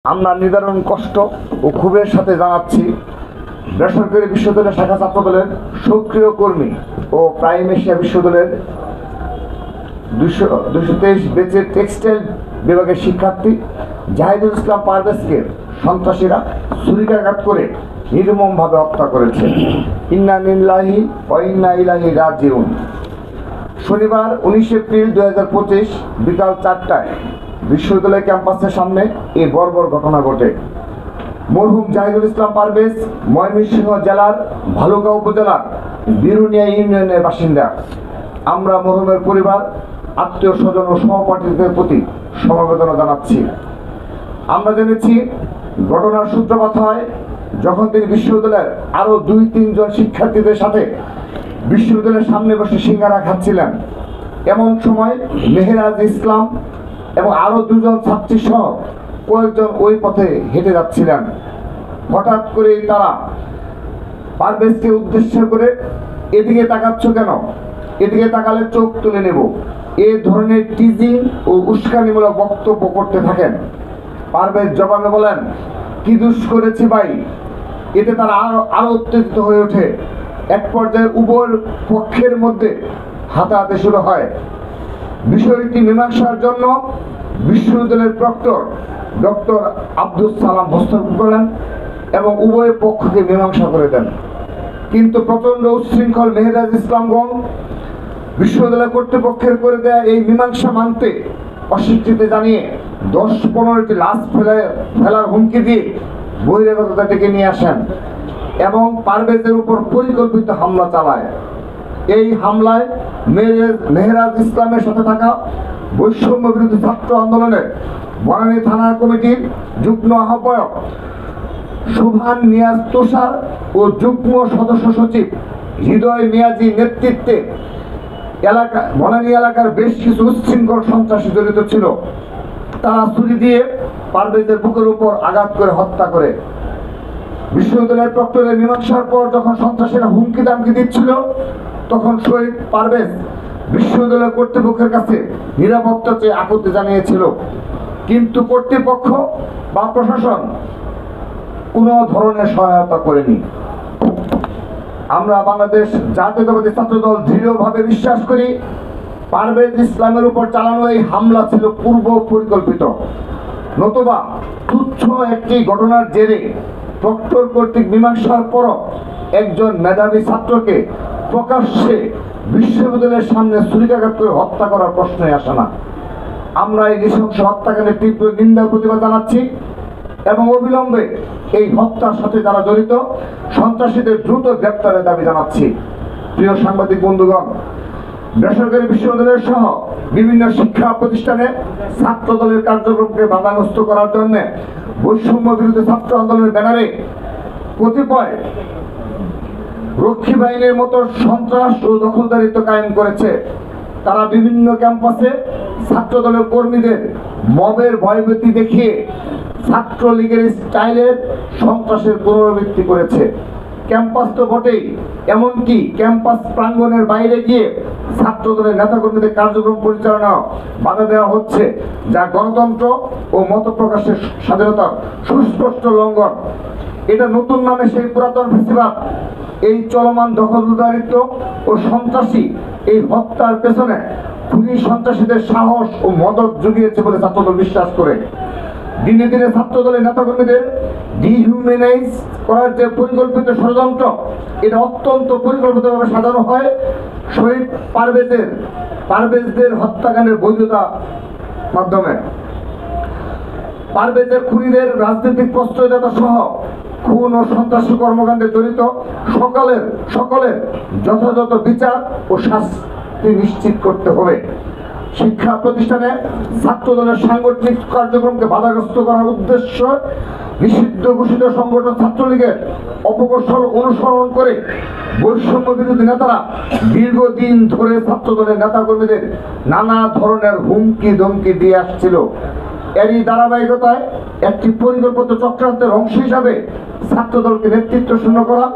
আমরা নিদারুণ কষ্ট ও ক্ষোভের সাথে জানাচ্ছি বেসরকারি বিশ্ববিদ্যালয় শাখা ছাত্রদলের সক্রিয় কর্মী ও প্রাইম এশিয়া বিশ্ববিদ্যালয়ের 223 বেচের টেক্সটাইল বিভাগের শিক্ষার্থী জাহিদুল ইসলাম পারভেজকে সন্ত্রাসীরা ছুরিকাঘাত করে নির্মমভাবে হত্যা করেছে। ইন্না লিল্লাহি ওয়া ইন্না ইলাইহি রাজিউন। শনিবার 19 এপ্রিল 2025 বিকাল 4টায় বিশ্ববিদ্যালয় ক্যাম্পাসের সামনে এই বর্বর ঘটনা ঘটে। মরহুম জাহিদুল ইসলাম পারভেজ ময়মনসিংহ জেলার ভালুকা উপজেলার বিরুনিয়া ইউনিয়নের বাসিন্দা। আমরা মরহুমের পরিবার, আত্মীয় স্বজন ও সহপাঠীদের প্রতি সমবেদনা জানাচ্ছি। আমরা জেনেছি ঘটনার সূত্রপাত হয় যখন তিনি বিশ্ববিদ্যালয়ের আরও 2-3 জন শিক্ষার্থীদের সাথে বিশ্ববিদ্যালয়ের সামনে বসে সিঙ্গারা খাচ্ছিলেন। এমন সময় মেহেরাজ ইসলাম এবং আরও 2 জন ছাত্রী সহ কয়েকজন ওই পথে হেঁটে যাচ্ছিলেন। হঠাৎ করে তারা পারভেজকে উদ্দেশ্য করে, এদিকে তাকাচ্ছ কেন, এদিকে তাকালে চোখ তুলে নেব, এই ধরনের টিজিং ও উস্কানিমূলক বক্তব্য করতে থাকেন। পারভেজ জবাবে বলেন, কি দোষ করেছি ভাই। এতে তারা আরো উত্তেজিত হয়ে ওঠে। এক পর্যায়ে উভয় পক্ষের মধ্যে হাতাহাতি শুরু হয়। বিষয়টি মীমাংসার জন্য বিশ্ববিদ্যালয়ের প্রক্টর ডক্টর আব্দুল সালাম হস্তক্ষেপ করেন এবং উভয় পক্ষকে মীমাংসা করে দেন। কিন্তু প্রচণ্ড উচ্ছৃঙ্খল মেহেরাজ ইসলামগণ বিশ্ববিদ্যালয় কর্তৃপক্ষের করে দেয়া এই মীমাংসা মানতে অস্বীকৃতি জানিয়ে 10-15টি লাশ ফেলার হুমকি দিয়ে বহিরাগততা ডেকে নিয়ে আসেন এবং পারভেজের উপর পরিকল্পিত হামলা চালায়। এই হামলায় মেহেরাজ ইসলামের সাথে থাকা বৈষম্য বিরোধী ছাত্র আন্দোলনের বনানী থানা কমিটির যুগ্ম আহ্বায়ক সুভান নিয়াজ তোষার ও যুগ্ম সদস্য সচিব হৃদয় নিয়াজি নেতৃত্বে বনানী এলাকার বেশ কিছু উচ্ছৃঙ্খল সন্ত্রাসী জড়িত ছিল। তারা ছুরি দিয়ে পারভেজের বুকের উপর আঘাত করে হত্যা করে। বিশ্ববিদ্যালয়ের প্রক্টরের মীমাংসার পর যখন সন্ত্রাসীরা হুমকি দামকি দিচ্ছিল, তখন শহীদ পারভেজ বিশ্ববিদ্যালয় কর্তৃপক্ষের কাছে নিরাপত্তা চেয়ে আপত্তি জানিয়েছিল, কিন্তু কর্তৃপক্ষ বা প্রশাসন কোনো ধরনের সহায়তা করেনি। আমরা বাংলাদেশ জাতীয়তাবাদী ছাত্রদল দৃঢ়ভাবে বিশ্বাস করি, পারভেজ ইসলামের উপর চালানো এই হামলা ছিল পূর্ব পরিকল্পিত, নতুবা তুচ্ছ একটি ঘটনার জেরে প্রক্টর কর্তৃক মীমাংসার পরও একজন মেধাবী ছাত্রকে প্রকাশ্যে বিশ্ববিদ্যালয়ের সামনে ছুরিকাঘাত করে হত্যা করার প্রশ্নই আসে না। আমরা এই নৃশংস হত্যাকাণ্ডের তীব্র নিন্দা প্রতিবাদ জানাচ্ছি এবং অবিলম্বে এই হত্যার সাথে যারা জড়িত সন্ত্রাসীদের দ্রুত গ্রেপ্তারের দাবি জানাচ্ছি। প্রিয় সাংবাদিক বন্ধুগণ, বেসরকারি বিশ্ববিদ্যালয় সহ বিভিন্ন শিক্ষা প্রতিষ্ঠানে ছাত্র দলের কার্যক্রমকে বাধাগ্রস্ত করার জন্য বৈষম্য বিরোধী ছাত্র আন্দোলনের ব্যানারে কতিপয় রক্ষী বাহিনীর মতো সন্ত্রাস ও দখলদারিত্ব কায়েম করেছে। তারা বিভিন্ন ক্যাম্পাসে ছাত্র দলের কর্মীদের মবের ভয়ভীতি দেখিয়ে ছাত্রলীগের স্টাইলের সন্ত্রাসের পুনরাবৃত্তি করেছে। ক্যাম্পাস তো বটেই, এমনকি ক্যাম্পাস প্রাঙ্গণের বাইরে গিয়ে ছাত্র দলের নেতাকর্মীদের কার্যক্রম পরিচালনা বাধা দেওয়া হচ্ছে, যা গণতন্ত্র ও মত প্রকাশের স্বাধীনতার সুস্পষ্ট লঙ্ঘন। এটা নতুন নামে সেই পুরাতন ফেসিবাদ। এই চলমান দখলদারিত্ব ও সন্ত্রাসী এই হত্যার পেছনে খুনি সন্ত্রাসীদের সাহস ও মদত জুগিয়েছে বলে ছাত্রদল বিশ্বাস করে। দিনে দিনে ছাত্রদলের নেতাকর্মীদের ডিহিউম্যানাইজ করার যে পরিকল্পিত ষড়যন্ত্র, এটা অত্যন্ত পরিকল্পিতভাবে সাজানো হয় শহীদ পারভেজদের হত্যাকাণ্ডের বৈধতা মাধ্যমে। পারভেজের খুনিদের রাজনৈতিক প্রশ্রয়দাতা সহ খুন ও সন্ত্রাসী কর্মকাণ্ডে জড়িত সকলের যথাযথ বিচার ও শাস্তি নিশ্চিত করতে হবে। শিক্ষা প্রতিষ্ঠানে ছাত্রদলের সাংগঠনিক কার্যক্রমকে বাধাগ্রস্ত করার উদ্দেশ্য নিষিদ্ধ ঘোষিত সংগঠন ছাত্রলীগের অপকৌশল অনুসরণ করে বৈষম্য বিরোধী নেতারা দীর্ঘদিন ধরে ছাত্রদলের নেতাকর্মীদের নানা ধরনের হুমকি ধমকি দিয়ে আসছিল। এরই ধারাবাহিকতায় একটি পরিকল্পিত চক্রান্তের অংশ হিসাবে ছাত্রদলকে নেতৃত্ব শূন্য করা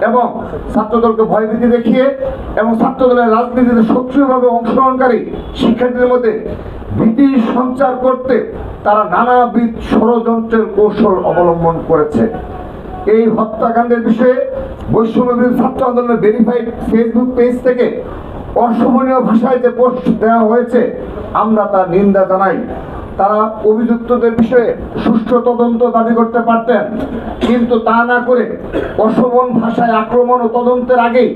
এবং ছাত্রদলকে ভয়ভীতি দেখিয়ে এবং ছাত্রদলের রাজনীতিতে সক্রিয়ভাবে অংশগ্রহণকারী শিক্ষার্থীদের মধ্যে ভীতি সঞ্চার করতে তারা নানাবিধ ষড়যন্ত্রের কৌশল অবলম্বন করেছে। এই হত্যাকাণ্ডের বিষয়ে বৈষম্য বিরোধী ছাত্র আন্দোলনের ভেরিফাইড ফেসবুক পেজ থেকে অশোভনীয় ভাষায় যে পোস্ট দেওয়া হয়েছে, আমরা তার নিন্দা জানাই। তারা অভিযুক্তদের বিষয়ে সুষ্ঠু তদন্ত দাবি করতে পারতেন, কিন্তু তা না করে অশোভন ভাষায় আক্রমণ ও তদন্তের আগেই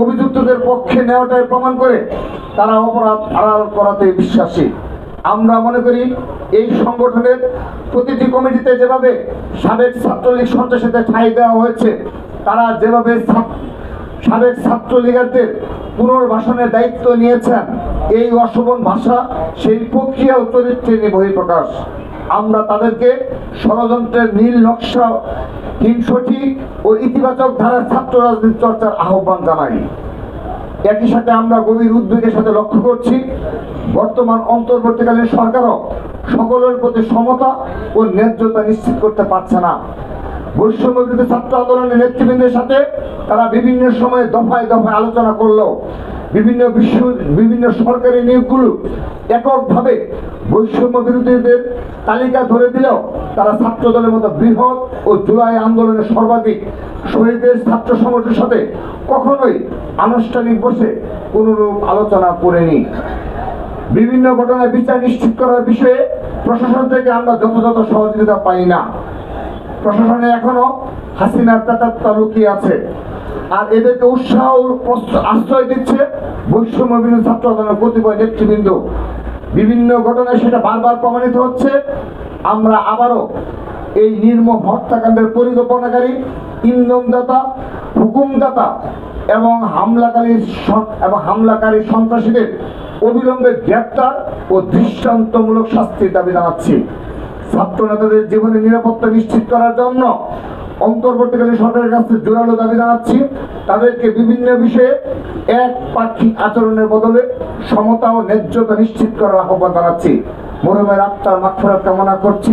অভিযুক্তদের পক্ষে নেওয়াটাই প্রমাণ করে তারা অপরাধ আড়াল করাতে বিশ্বাসী। আমরা মনে করি এই সংগঠনের প্রতিটি কমিটিতে যেভাবে সাবেক ছাত্রলীগ সন্ত্রাসীদের ঠাঁই দেওয়া হয়েছে, তারা যেভাবে সাবেক ছাত্রলীগারদের পুনর্বাসনের দায়িত্ব নিয়েছেন, এই অশোভন ভাষা সেই প্রক্রিয়া ও চরিত্রের বহিঃপ্রকাশ। আমরা তাদেরকে ষড়যন্ত্রের নীল নকশা, হিংসটি ও ইতিবাচক ধারার ছাত্র রাজনীতি চর্চার আহ্বান জানাই। একই সাথে আমরা গভীর উদ্বেগের সাথে লক্ষ্য করছি, বর্তমান অন্তর্বর্তীকালীন সরকারও সকলের প্রতি সমতা ও ন্যায্যতা নিশ্চিত করতে পারছে না। বৈষম্য বিরোধী ছাত্র আন্দোলনের নেতৃবৃন্দের সাথে তারা বিভিন্ন সময়ে দফায় দফায় আলোচনা করলেও বিভিন্ন সরকারি নিয়োগগুলো এককভাবে বৈষম্য বিরোধীদের তালিকা ধরে দিলেও তারা ছাত্র দলের মতো বৃহৎ ও জুলাই আন্দোলনের সর্বাধিক শহীদের ছাত্র সংগঠনের সাথে কখনোই আনুষ্ঠানিক বসে কোনরূপ আলোচনা করেনি। বিভিন্ন ঘটনায় বিচার নিশ্চিত করার বিষয়ে প্রশাসন থেকে আমরা যথাযথ সহযোগিতা পাই না। প্রশাসনে এখনো হাসিনার প্রেতাত্মা লুকিয়ে আছে, আর এদেরকে উৎসাহ আশ্রয় দিচ্ছে বৈষম্য বিরোধী ছাত্র আন্দোলনের কতিপয় নেতৃবৃন্দ। বিভিন্ন ঘটনায় সেটা বারবার প্রমাণিত হচ্ছে। আমরা আবারও এই নির্মম হত্যাকাণ্ডের পরিকল্পনাকারী, ইন্ধনদাতা, হুকুমদাতা এবং হামলাকারী সন্ত্রাসীদের অবিলম্বে গ্রেপ্তার ও দৃষ্টান্তমূলক শাস্তির দাবি জানাচ্ছি। ছাত্র নেতাদের জীবনের নিরাপত্তা নিশ্চিত করার জন্য অন্তর্বর্তীকালীন সরকারের কাছে জোরালো দাবি জানাচ্ছি। তাদেরকে বিভিন্ন বিষয়ে একপাক্ষিক আচরণের বদলে সমতা ও ন্যায্যতা নিশ্চিত করার আহ্বান জানাচ্ছি। মরহুমের আত্মার মাগফিরাত কামনা করছি।